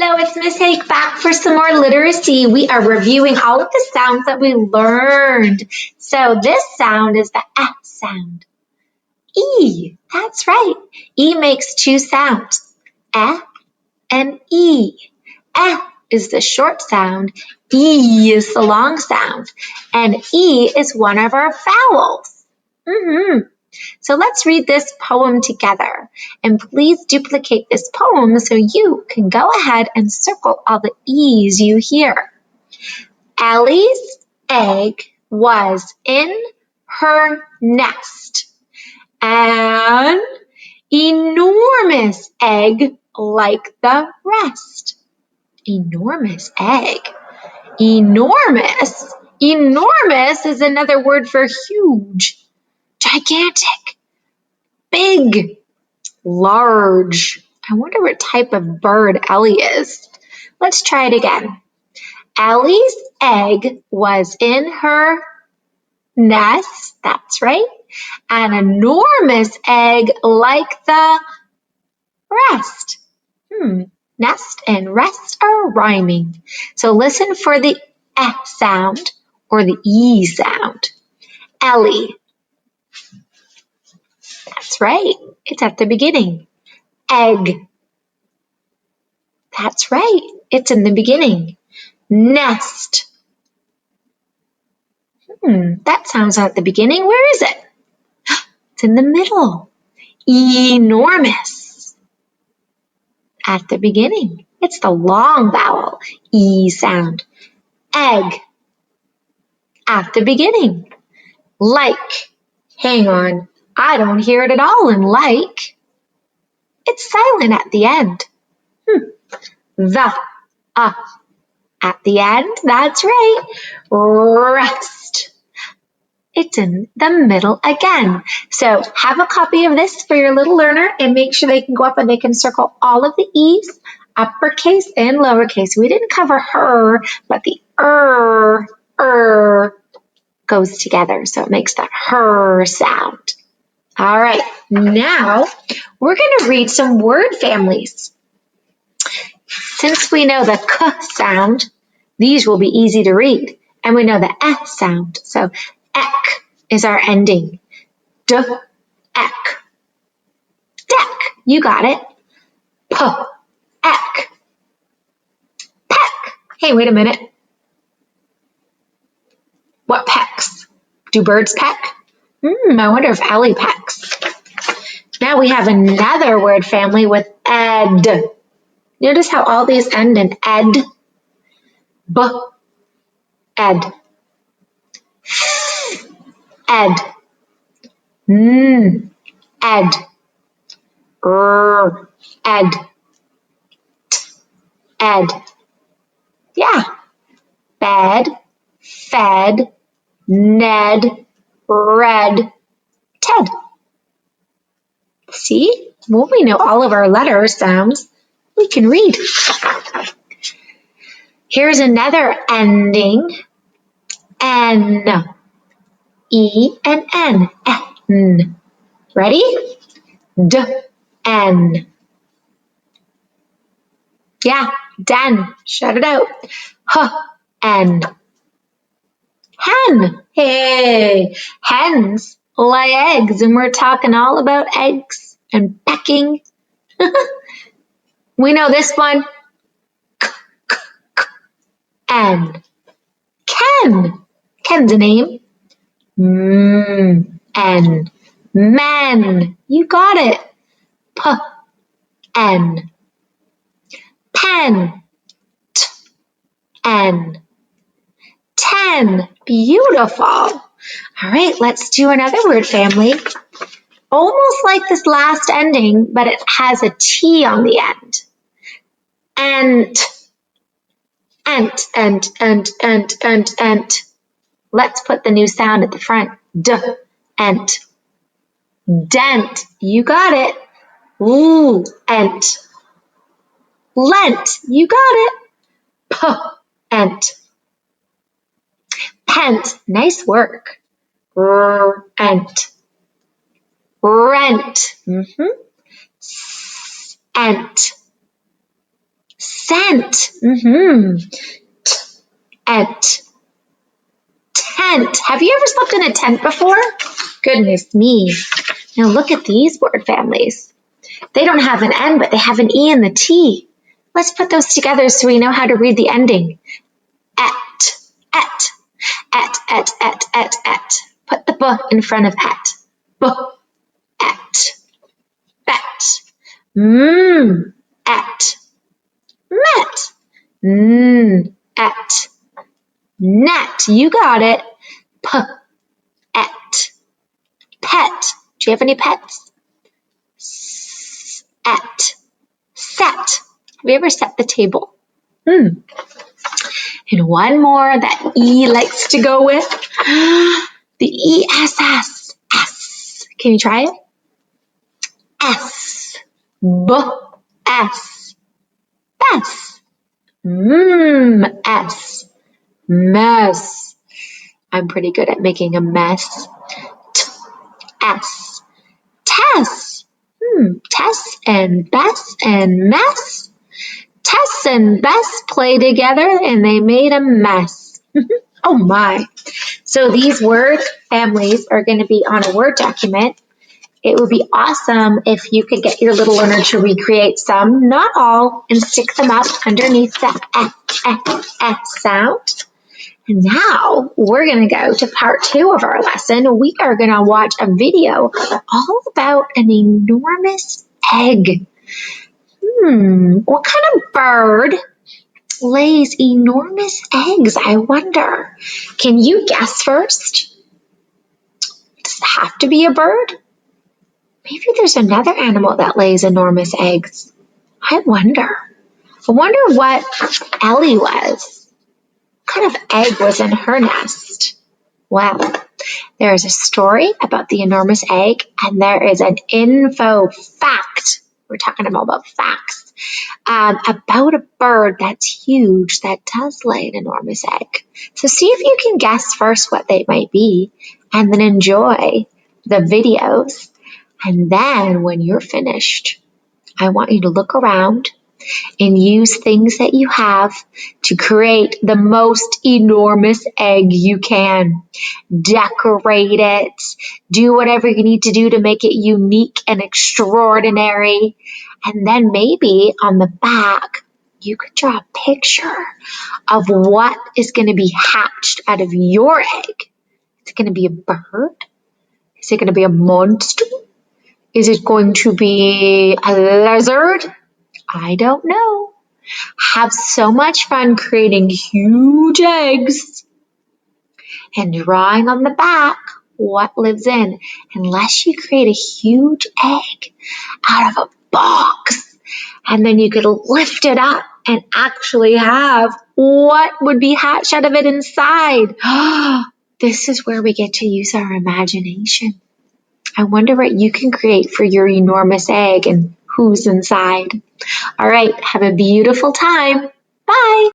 Hello, it's Miss Hake back for some more literacy. We are reviewing all of the sounds that we learned. So this sound is the F sound. E, that's right. E makes two sounds, F and E. F is the short sound, E is the long sound, and E is one of our vowels. So let's read this poem together, and please duplicate this poem so you can go ahead and circle all the E's you hear. Ellie's egg was in her nest, an enormous egg like the rest. Enormous egg. Enormous. Enormous is another word for huge. Gigantic, big, large. I wonder what type of bird Ellie is. Let's try it again. Ellie's egg was in her nest, that's right, an enormous egg like the rest. Nest and rest are rhyming. So listen for the F sound or the E sound. Ellie. That's right. It's at the beginning. Egg. That's right. It's in the beginning. Nest. That sounds at the beginning. Where is it? It's in the middle. Enormous. At the beginning. It's the long vowel. E sound. Egg. At the beginning. Like. Hang on. I don't hear it at all in like. It's silent at the end. The, at the end, that's right. Rest. It's in the middle again. So have a copy of this for your little learner and make sure they can go up and they can circle all of the E's, uppercase and lowercase. We didn't cover her, but the goes together. So it makes the her sound. All right, now we're going to read some word families. Since we know the k sound, these will be easy to read. And we know the F sound. So ek is our ending. Ek. Deck. You got it. Ek. Peck. Hey, wait a minute. What pecks? Do birds peck? I wonder if Ellie pecks. Now we have another word family with ed. Notice how all these end in ed. Ed. Ed. Ed. Ed. Ed. Yeah. Bed. Fed. Ned. Red. Ted. See? Well, we know all of our letter sounds. We can read. Here's another ending. N. E and N. N. Ready? N. Yeah, den. Shut it out. N. Hen. Hey, hens lay eggs, and we're talking all about eggs and pecking. We know this one. N. Ken. Ken's a name. N. Men. You got it. N. Pen. N. 10. Beautiful. All right, let's do another word family. Almost like this last ending, but it has a T on the end. Ent. Let's put the new sound at the front. Ent. Dent. You got it. Ooh, ent. Lent. You got it. Ent. Pent. Nice work. Ent. Rent. Ent. Scent. Et. Tent. Have you ever slept in a tent before? Goodness me. Now look at these word families. They don't have an N, but they have an E and the T. Let's put those together so we know how to read the ending. Et. Et. Et, et, et, et, et. Put the B in front of et. B. Et. Bet. Et. Met. Et. Net. You got it. P. Et. Pet. Do you have any pets? Et. Set. Have you ever set the table? And one more that E likes to go with. The ESS. S. Can you try it? S. B. S. Bess. S. Mess. I'm pretty good at making a mess. T. S. Tess. Tess and Bess and Mess. Tess and Bess play together and they made a mess. Oh my. So these word families are going to be on a Word document. It would be awesome if you could get your little learner to recreate some, not all, and stick them up underneath the sound. And now we're going to go to part 2 of our lesson. We are going to watch a video all about an enormous egg. What kind of bird lays enormous eggs, I wonder? Can you guess first? Does it have to be a bird? Maybe there's another animal that lays enormous eggs. I wonder what Ellie was. What kind of egg was in her nest? Well, there is a story about the enormous egg, and there is an info fact. We're talking about facts about a bird that's huge that does lay an enormous egg. So see if you can guess first what they might be, and then enjoy the videos. And then when you're finished, I want you to look around and use things that you have to create the most enormous egg you can. Decorate it. Do whatever you need to do to make it unique and extraordinary. And then maybe on the back, you could draw a picture of what is going to be hatched out of your egg. Is it going to be a bird? Is it going to be a monster? Is it going to be a lizard? I don't know. Have so much fun creating huge eggs and drawing on the back what lives in. Unless you create a huge egg out of a box, and then you could lift it up and actually have what would be hatched out of it inside. This is where we get to use our imagination. I wonder what you can create for your enormous egg and who's inside. All right, have a beautiful time. Bye.